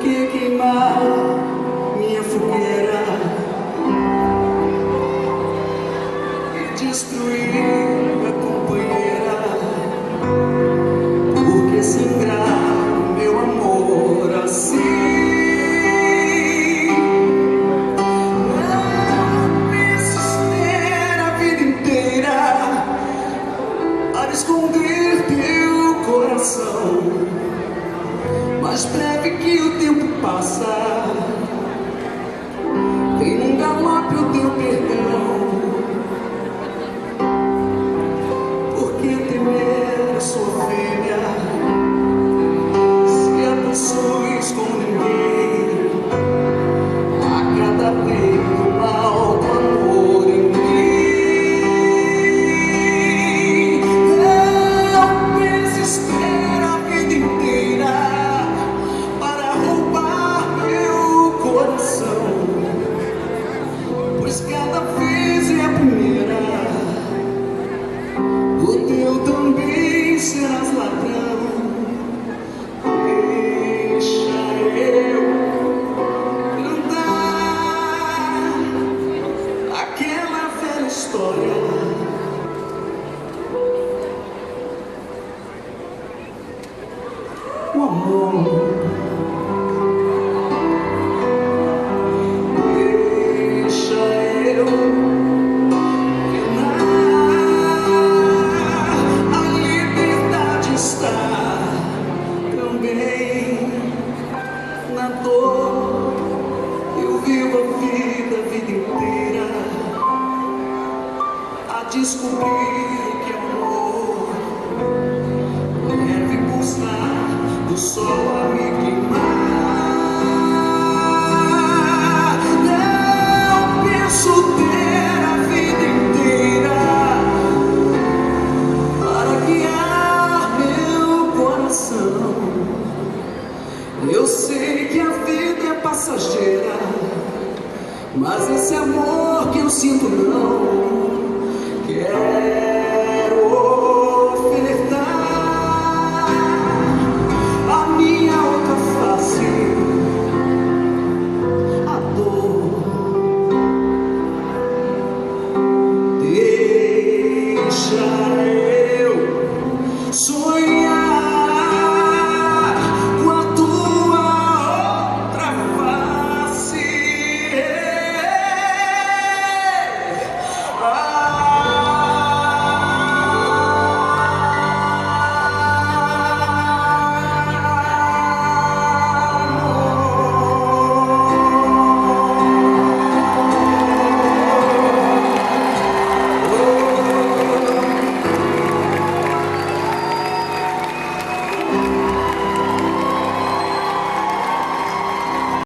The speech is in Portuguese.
que queimar minha fogueira e destruir a companheira? Por que sangrar meu amor assim? Não penses ter a vida inteira para esconder teu coração. Mais breve que o tempo passa, vem num galope o teu perdão. Por que temer a sua fêmea, se a possuis como ninguém? A cada vez o mal do amor em mim. Não penses ter a vida inteira para roubar meu coração, pois cada vez é a primeira. O teu também serás ladrão. Deixa eu cantar aquela velha história. O amor. Na dor eu vivo a vida inteira a descobrir que amor deve pulsar do sol a me queimar. Não penso ter a vida inteira para guiar meu coração. Eu sei que a vida é passageira, mas esse amor que eu sinto não.